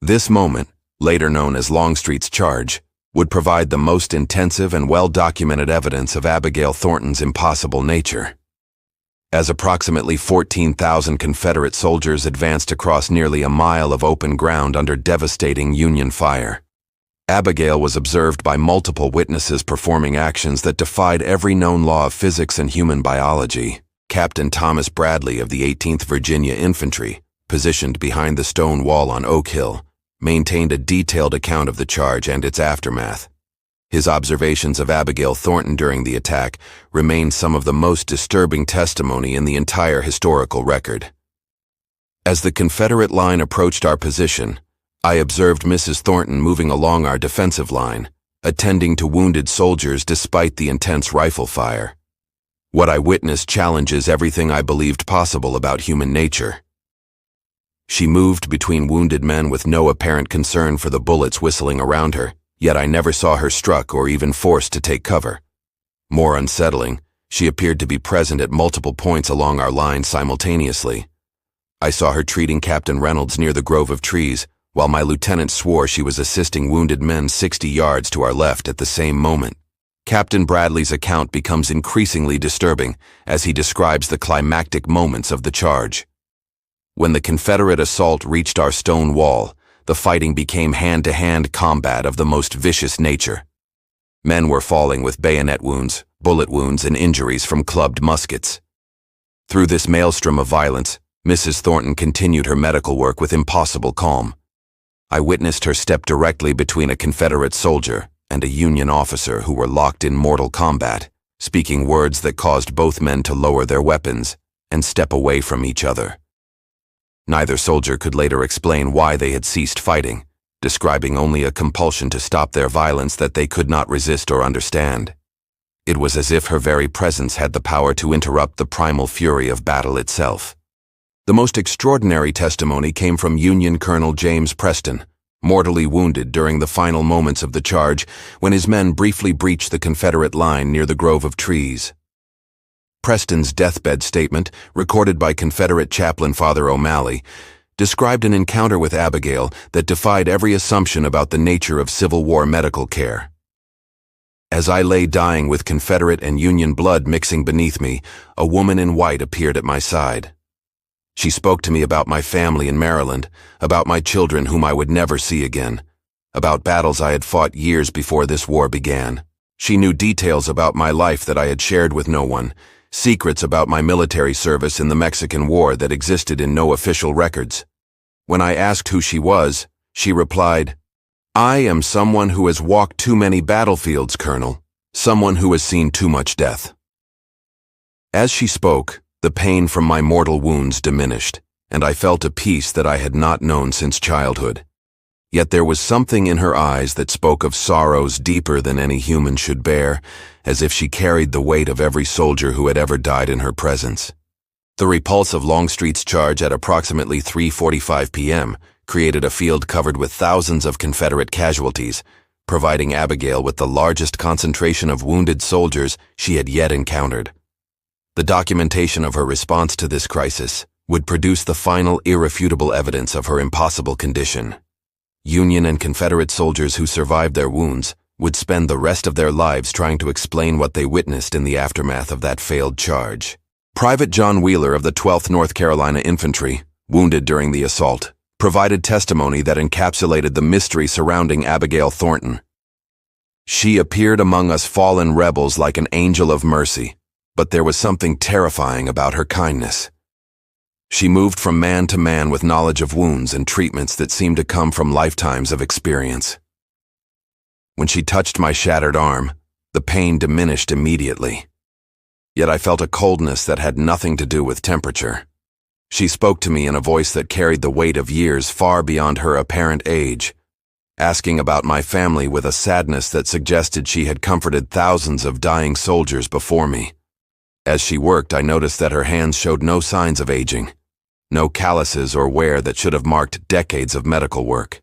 This moment, later known as Longstreet's Charge, would provide the most intensive and well-documented evidence of Abigail Thornton's impossible nature. As approximately 14,000 Confederate soldiers advanced across nearly a mile of open ground under devastating Union fire, Abigail was observed by multiple witnesses performing actions that defied every known law of physics and human biology. Captain Thomas Bradley of the 18th Virginia Infantry, positioned behind the stone wall on Oak Hill, maintained a detailed account of the charge and its aftermath. His observations of Abigail Thornton during the attack remain some of the most disturbing testimony in the entire historical record. As the Confederate line approached our position, I observed Mrs. Thornton moving along our defensive line, attending to wounded soldiers despite the intense rifle fire. What I witnessed challenges everything I believed possible about human nature. She moved between wounded men with no apparent concern for the bullets whistling around her, yet I never saw her struck or even forced to take cover. More unsettling, she appeared to be present at multiple points along our line simultaneously. I saw her treating Captain Reynolds near the grove of trees, while my lieutenant swore she was assisting wounded men 60 yards to our left at the same moment. Captain Bradley's account becomes increasingly disturbing as he describes the climactic moments of the charge. When the Confederate assault reached our stone wall, the fighting became hand-to-hand combat of the most vicious nature. Men were falling with bayonet wounds, bullet wounds, and injuries from clubbed muskets. Through this maelstrom of violence, Mrs. Thornton continued her medical work with impossible calm. I witnessed her step directly between a Confederate soldier and a Union officer who were locked in mortal combat, speaking words that caused both men to lower their weapons and step away from each other. Neither soldier could later explain why they had ceased fighting, describing only a compulsion to stop their violence that they could not resist or understand. It was as if her very presence had the power to interrupt the primal fury of battle itself. The most extraordinary testimony came from Union Colonel James Preston, mortally wounded during the final moments of the charge when his men briefly breached the Confederate line near the grove of trees. Preston's deathbed statement, recorded by Confederate chaplain Father O'Malley, described an encounter with Abigail that defied every assumption about the nature of Civil War medical care. As I lay dying with Confederate and Union blood mixing beneath me, a woman in white appeared at my side. She spoke to me about my family in Maryland, about my children whom I would never see again, about battles I had fought years before this war began. She knew details about my life that I had shared with no one, secrets about my military service in the Mexican War that existed in no official records. When I asked who she was, she replied, "I am someone who has walked too many battlefields, Colonel, someone who has seen too much death." As she spoke, the pain from my mortal wounds diminished, and I felt a peace that I had not known since childhood. Yet there was something in her eyes that spoke of sorrows deeper than any human should bear, as if she carried the weight of every soldier who had ever died in her presence. The repulse of Longstreet's charge at approximately 3:45 p.m. created a field covered with thousands of Confederate casualties, providing Abigail with the largest concentration of wounded soldiers she had yet encountered. The documentation of her response to this crisis would produce the final irrefutable evidence of her impossible condition. Union and Confederate soldiers who survived their wounds would spend the rest of their lives trying to explain what they witnessed in the aftermath of that failed charge. Private John Wheeler of the 12th North Carolina Infantry, wounded during the assault, provided testimony that encapsulated the mystery surrounding Abigail Thornton. "She appeared among us fallen rebels like an angel of mercy, but there was something terrifying about her kindness. She moved from man to man with knowledge of wounds and treatments that seemed to come from lifetimes of experience. When she touched my shattered arm, the pain diminished immediately. Yet I felt a coldness that had nothing to do with temperature. She spoke to me in a voice that carried the weight of years far beyond her apparent age, asking about my family with a sadness that suggested she had comforted thousands of dying soldiers before me. As she worked, I noticed that her hands showed no signs of aging, no calluses or wear that should have marked decades of medical work.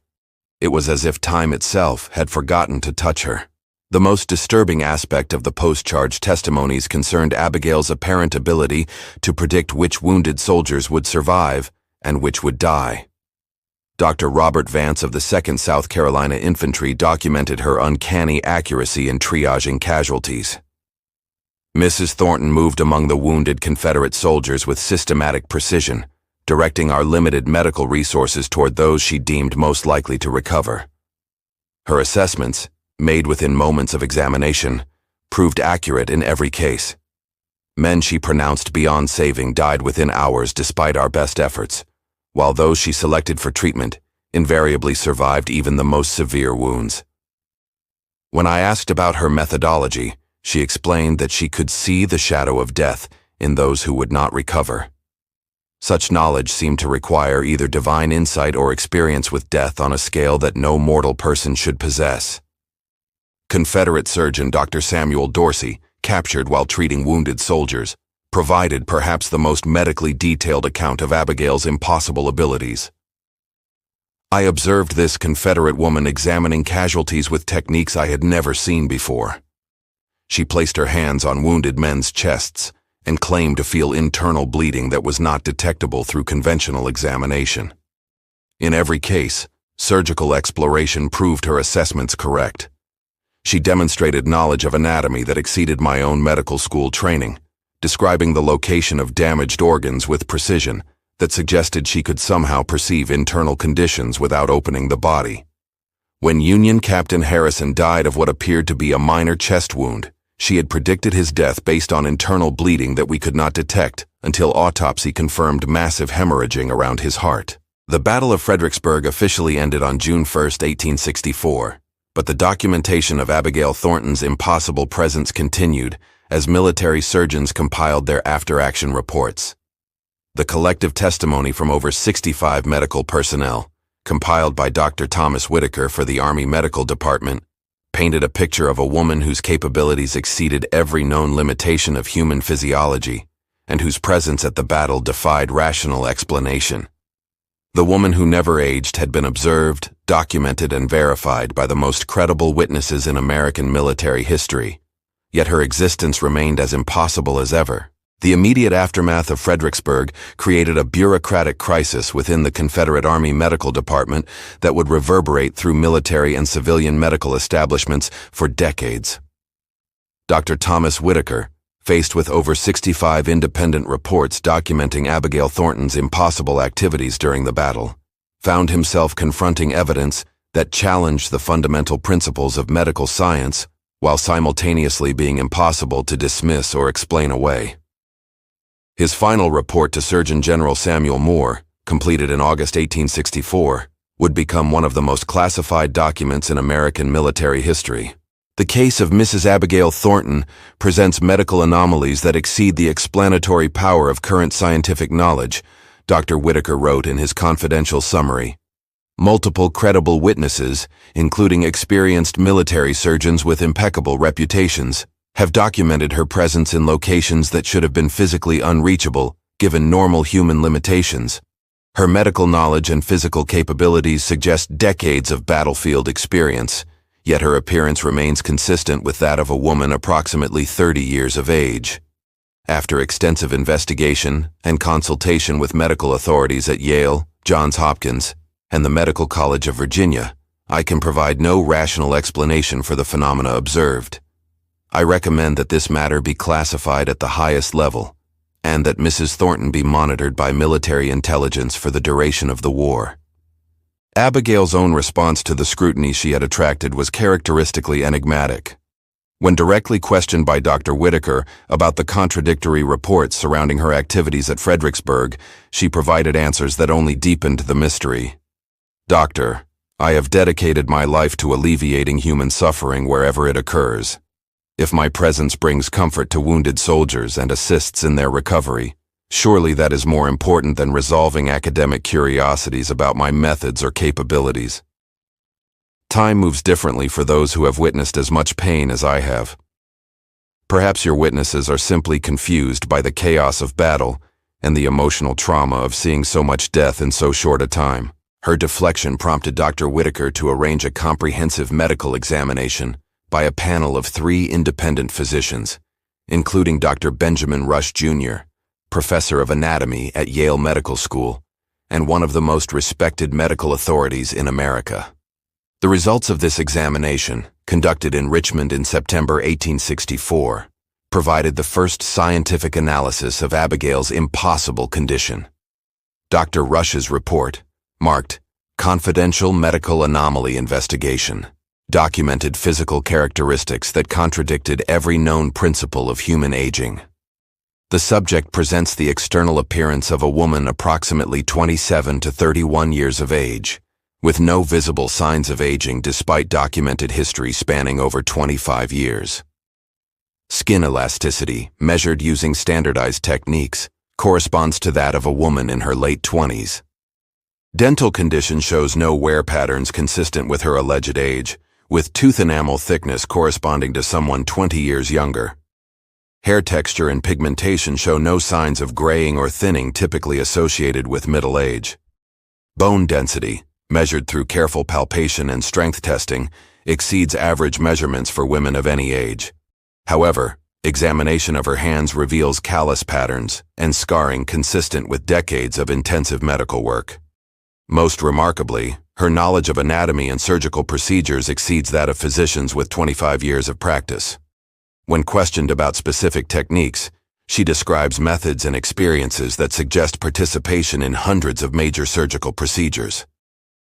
It was as if time itself had forgotten to touch her. The most disturbing aspect of the post-charge testimonies concerned Abigail's apparent ability to predict which wounded soldiers would survive and which would die. Dr. Robert Vance of the 2nd South Carolina Infantry documented her uncanny accuracy in triaging casualties. Mrs. Thornton moved among the wounded Confederate soldiers with systematic precision, directing our limited medical resources toward those she deemed most likely to recover. Her assessments, made within moments of examination, proved accurate in every case. Men she pronounced beyond saving died within hours despite our best efforts, while those she selected for treatment invariably survived even the most severe wounds. When I asked about her methodology, she explained that she could see the shadow of death in those who would not recover. Such knowledge seemed to require either divine insight or experience with death on a scale that no mortal person should possess. Confederate surgeon Dr. Samuel Dorsey, captured while treating wounded soldiers, provided perhaps the most medically detailed account of Abigail's impossible abilities. I observed this Confederate woman examining casualties with techniques I had never seen before. She placed her hands on wounded men's chests and claimed to feel internal bleeding that was not detectable through conventional examination. In every case, surgical exploration proved her assessments correct. She demonstrated knowledge of anatomy that exceeded my own medical school training, describing the location of damaged organs with precision that suggested she could somehow perceive internal conditions without opening the body. When Union Captain Harrison died of what appeared to be a minor chest wound, she had predicted his death based on internal bleeding that we could not detect until autopsy confirmed massive hemorrhaging around his heart. The Battle of Fredericksburg officially ended on June 1, 1864, but the documentation of Abigail Thornton's impossible presence continued as military surgeons compiled their after-action reports. The collective testimony from over 65 medical personnel, compiled by Dr. Thomas Whitaker for the Army Medical Department, painted a picture of a woman whose capabilities exceeded every known limitation of human physiology, and whose presence at the battle defied rational explanation. The woman who never aged had been observed, documented, and verified by the most credible witnesses in American military history, yet her existence remained as impossible as ever. The immediate aftermath of Fredericksburg created a bureaucratic crisis within the Confederate Army Medical Department that would reverberate through military and civilian medical establishments for decades. Dr. Thomas Whitaker, faced with over 65 independent reports documenting Abigail Thornton's impossible activities during the battle, found himself confronting evidence that challenged the fundamental principles of medical science while simultaneously being impossible to dismiss or explain away. His final report to Surgeon General Samuel Moore, completed in August 1864, would become one of the most classified documents in American military history. The case of Mrs. Abigail Thornton presents medical anomalies that exceed the explanatory power of current scientific knowledge, Dr. Whitaker wrote in his confidential summary. Multiple credible witnesses, including experienced military surgeons with impeccable reputations, have documented her presence in locations that should have been physically unreachable, given normal human limitations. Her medical knowledge and physical capabilities suggest decades of battlefield experience, yet her appearance remains consistent with that of a woman approximately 30 years of age. After extensive investigation and consultation with medical authorities at Yale, Johns Hopkins, and the Medical College of Virginia, I can provide no rational explanation for the phenomena observed. I recommend that this matter be classified at the highest level, and that Mrs. Thornton be monitored by military intelligence for the duration of the war. Abigail's own response to the scrutiny she had attracted was characteristically enigmatic. When directly questioned by Dr. Whitaker about the contradictory reports surrounding her activities at Fredericksburg, she provided answers that only deepened the mystery. "Doctor, I have dedicated my life to alleviating human suffering wherever it occurs. If my presence brings comfort to wounded soldiers and assists in their recovery, surely that is more important than resolving academic curiosities about my methods or capabilities." Time moves differently for those who have witnessed as much pain as I have. Perhaps your witnesses are simply confused by the chaos of battle and the emotional trauma of seeing so much death in so short a time. Her deflection prompted Dr. Whitaker to arrange a comprehensive medical examination by a panel of 3 independent physicians, including Dr. Benjamin Rush, Jr., professor of anatomy at Yale Medical School, and one of the most respected medical authorities in America. The results of this examination, conducted in Richmond in September 1864, provided the first scientific analysis of Abigail's impossible condition. Dr. Rush's report, marked Confidential Medical Anomaly Investigation, documented physical characteristics that contradicted every known principle of human aging. The subject presents the external appearance of a woman approximately 27 to 31 years of age, with no visible signs of aging despite documented history spanning over 25 years. Skin elasticity, measured using standardized techniques, corresponds to that of a woman in her late 20s. Dental condition shows no wear patterns consistent with her alleged age, with tooth enamel thickness corresponding to someone 20 years younger. Hair texture and pigmentation show no signs of graying or thinning typically associated with middle age. Bone density, measured through careful palpation and strength testing, exceeds average measurements for women of any age. However, examination of her hands reveals callus patterns and scarring consistent with decades of intensive medical work. Most remarkably, her knowledge of anatomy and surgical procedures exceeds that of physicians with 25 years of practice. When questioned about specific techniques, she describes methods and experiences that suggest participation in hundreds of major surgical procedures.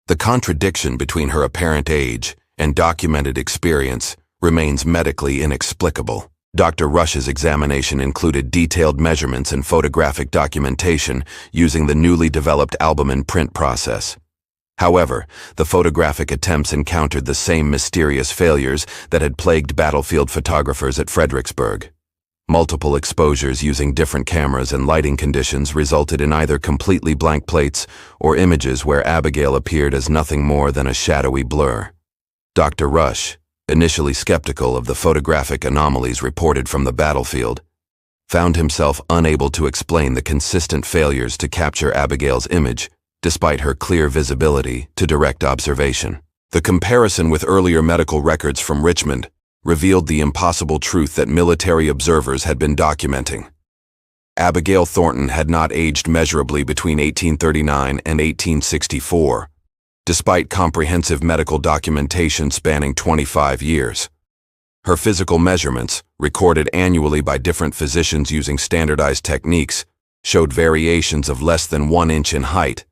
The contradiction between her apparent age and documented experience remains medically inexplicable. Dr. Rush's examination included detailed measurements and photographic documentation using the newly developed albumin print process. However, the photographic attempts encountered the same mysterious failures that had plagued battlefield photographers at Fredericksburg. Multiple exposures using different cameras and lighting conditions resulted in either completely blank plates or images where Abigail appeared as nothing more than a shadowy blur. Dr. Rush, initially skeptical of the photographic anomalies reported from the battlefield, found himself unable to explain the consistent failures to capture Abigail's image, despite her clear visibility to direct observation. The comparison with earlier medical records from Richmond revealed the impossible truth that military observers had been documenting. Abigail Thornton had not aged measurably between 1839 and 1864, despite comprehensive medical documentation spanning 25 years. Her physical measurements, recorded annually by different physicians using standardized techniques, showed variations of less than 1 inch in height,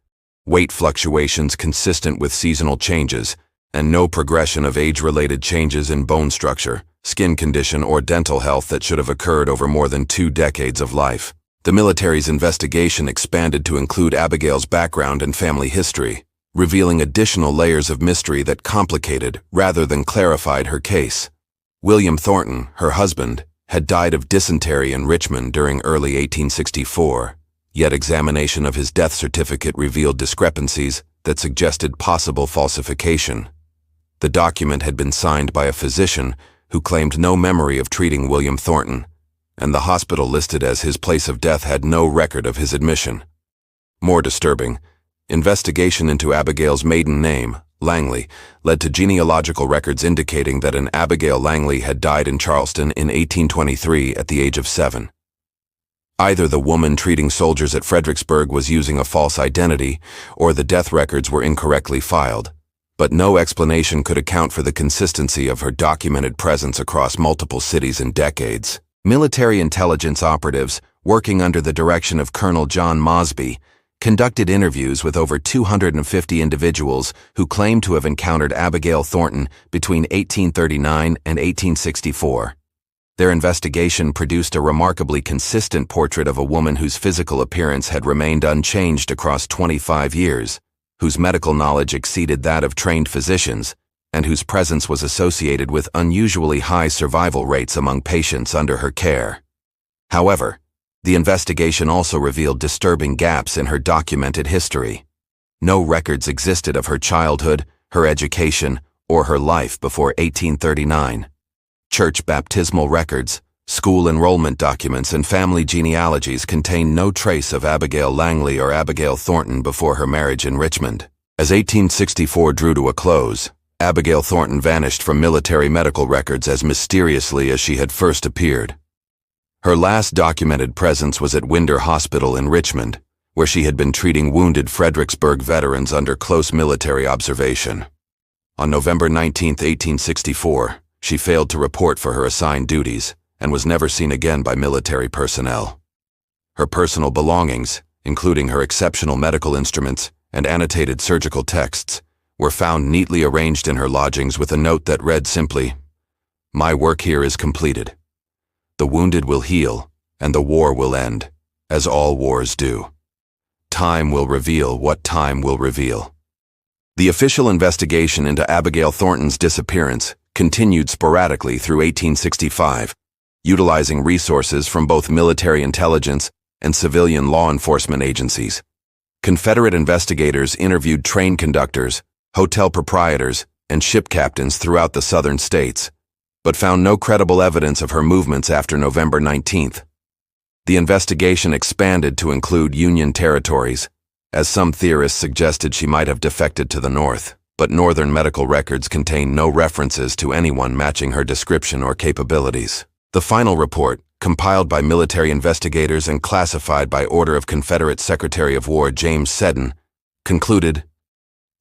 weight fluctuations consistent with seasonal changes, and no progression of age-related changes in bone structure, skin condition, or dental health that should have occurred over more than 2 decades of life. The military's investigation expanded to include Abigail's background and family history, revealing additional layers of mystery that complicated rather than clarified her case. William Thornton, her husband, had died of dysentery in Richmond during early 1864, yet examination of his death certificate revealed discrepancies that suggested possible falsification. The document had been signed by a physician who claimed no memory of treating William Thornton, and the hospital listed as his place of death had no record of his admission. More disturbing, investigation into Abigail's maiden name, Langley, led to genealogical records indicating that an Abigail Langley had died in Charleston in 1823 at the age of 7. Either the woman treating soldiers at Fredericksburg was using a false identity, or the death records were incorrectly filed, but no explanation could account for the consistency of her documented presence across multiple cities and decades. Military intelligence operatives, working under the direction of Colonel John Mosby, conducted interviews with over 250 individuals who claimed to have encountered Abigail Thornton between 1839 and 1864. Their investigation produced a remarkably consistent portrait of a woman whose physical appearance had remained unchanged across 25 years, whose medical knowledge exceeded that of trained physicians, and whose presence was associated with unusually high survival rates among patients under her care. However, the investigation also revealed disturbing gaps in her documented history. No records existed of her childhood, her education, or her life before 1839. Church baptismal records, school enrollment documents, and family genealogies contain no trace of Abigail Langley or Abigail Thornton before her marriage in Richmond. As 1864 drew to a close, Abigail Thornton vanished from military medical records as mysteriously as she had first appeared. Her last documented presence was at Winder Hospital in Richmond, where she had been treating wounded Fredericksburg veterans under close military observation. On November 19, 1864, she failed to report for her assigned duties and was never seen again by military personnel. Her personal belongings, including her exceptional medical instruments and annotated surgical texts, were found neatly arranged in her lodgings with a note that read simply, "My work here is completed. The wounded will heal, and the war will end, as all wars do. Time will reveal what time will reveal." The official investigation into Abigail Thornton's disappearance continued sporadically through 1865, utilizing resources from both military intelligence and civilian law enforcement agencies. Confederate investigators interviewed train conductors, hotel proprietors, and ship captains throughout the southern states, but found no credible evidence of her movements after November 19th. The investigation expanded to include Union territories, as some theorists suggested she might have defected to the North, but Northern medical records contain no references to anyone matching her description or capabilities. The final report, compiled by military investigators and classified by order of Confederate Secretary of War James Seddon, concluded,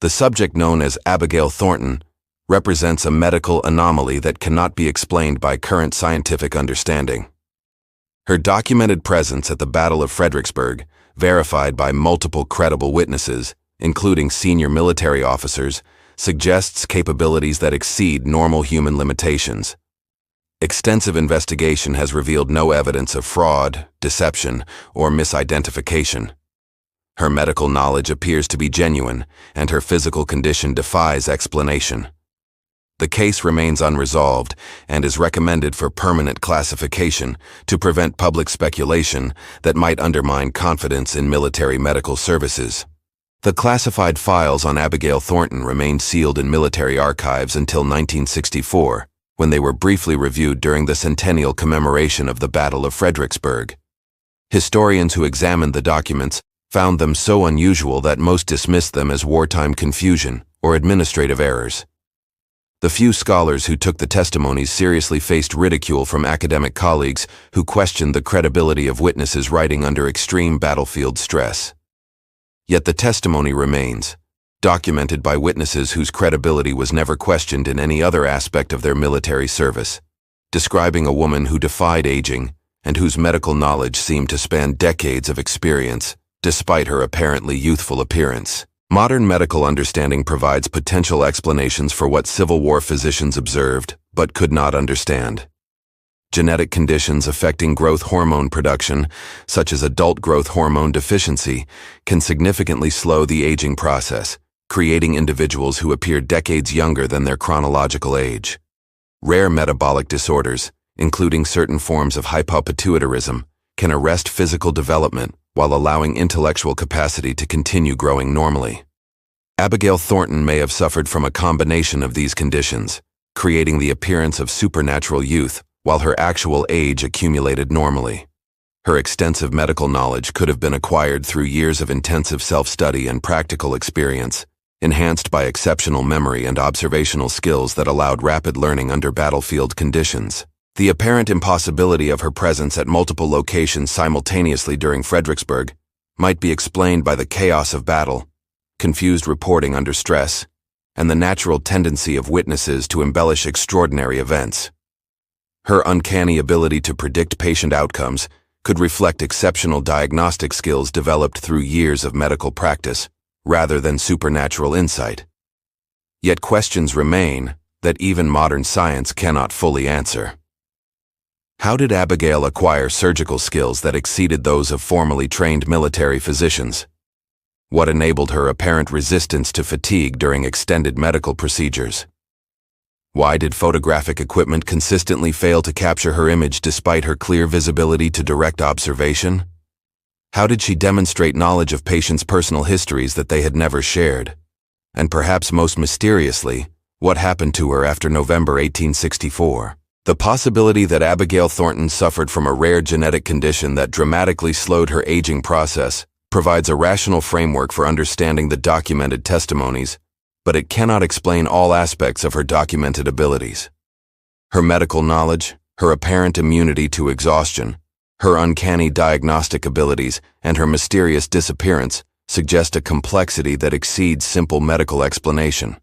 "The subject known as Abigail Thornton represents a medical anomaly that cannot be explained by current scientific understanding. Her documented presence at the Battle of Fredericksburg, verified by multiple credible witnesses, including senior military officers, suggests capabilities that exceed normal human limitations. Extensive investigation has revealed no evidence of fraud, deception, or misidentification. Her medical knowledge appears to be genuine, and her physical condition defies explanation. The case remains unresolved and is recommended for permanent classification to prevent public speculation that might undermine confidence in military medical services." The classified files on Abigail Thornton remained sealed in military archives until 1964, when they were briefly reviewed during the centennial commemoration of the Battle of Fredericksburg. Historians who examined the documents found them so unusual that most dismissed them as wartime confusion or administrative errors. The few scholars who took the testimonies seriously faced ridicule from academic colleagues who questioned the credibility of witnesses writing under extreme battlefield stress. Yet the testimony remains, documented by witnesses whose credibility was never questioned in any other aspect of their military service, describing a woman who defied aging and whose medical knowledge seemed to span decades of experience, despite her apparently youthful appearance. Modern medical understanding provides potential explanations for what Civil War physicians observed but could not understand. Genetic conditions affecting growth hormone production, such as adult growth hormone deficiency, can significantly slow the aging process, creating individuals who appear decades younger than their chronological age. Rare metabolic disorders, including certain forms of hypopituitarism, can arrest physical development while allowing intellectual capacity to continue growing normally. Abigail Thornton may have suffered from a combination of these conditions, creating the appearance of supernatural youth while her actual age accumulated normally. Her extensive medical knowledge could have been acquired through years of intensive self-study and practical experience, enhanced by exceptional memory and observational skills that allowed rapid learning under battlefield conditions. The apparent impossibility of her presence at multiple locations simultaneously during Fredericksburg might be explained by the chaos of battle, confused reporting under stress, and the natural tendency of witnesses to embellish extraordinary events. Her uncanny ability to predict patient outcomes could reflect exceptional diagnostic skills developed through years of medical practice, rather than supernatural insight. Yet questions remain that even modern science cannot fully answer. How did Abigail acquire surgical skills that exceeded those of formally trained military physicians? What enabled her apparent resistance to fatigue during extended medical procedures? Why did photographic equipment consistently fail to capture her image despite her clear visibility to direct observation? How did she demonstrate knowledge of patients' personal histories that they had never shared? And perhaps most mysteriously, what happened to her after November 1864? The possibility that Abigail Thornton suffered from a rare genetic condition that dramatically slowed her aging process provides a rational framework for understanding the documented testimonies, but it cannot explain all aspects of her documented abilities. Her medical knowledge, her apparent immunity to exhaustion, her uncanny diagnostic abilities, and her mysterious disappearance suggest a complexity that exceeds simple medical explanation.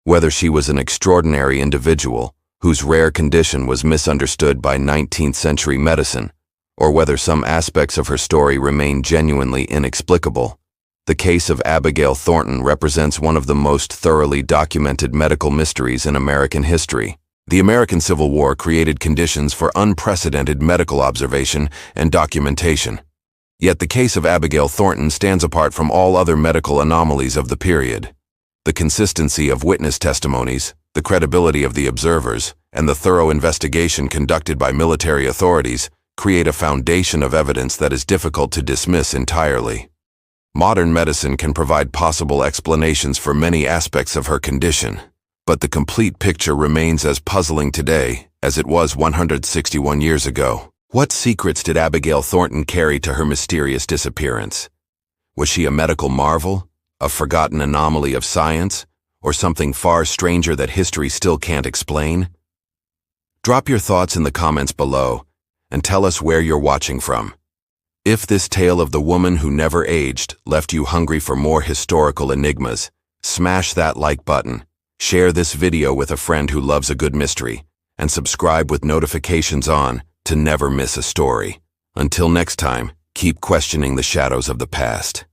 Whether she was an extraordinary individual whose rare condition was misunderstood by 19th century medicine, or whether some aspects of her story remain genuinely inexplicable, the case of Abigail Thornton represents one of the most thoroughly documented medical mysteries in American history. The American Civil War created conditions for unprecedented medical observation and documentation. Yet the case of Abigail Thornton stands apart from all other medical anomalies of the period. The consistency of witness testimonies, the credibility of the observers, and the thorough investigation conducted by military authorities create a foundation of evidence that is difficult to dismiss entirely. Modern medicine can provide possible explanations for many aspects of her condition, but the complete picture remains as puzzling today as it was 161 years ago. What secrets did Abigail Thornton carry to her mysterious disappearance? Was she a medical marvel, a forgotten anomaly of science, or something far stranger that history still can't explain? Drop your thoughts in the comments below and tell us where you're watching from. If this tale of the woman who never aged left you hungry for more historical enigmas, smash that like button, share this video with a friend who loves a good mystery, and subscribe with notifications on to never miss a story. Until next time, keep questioning the shadows of the past.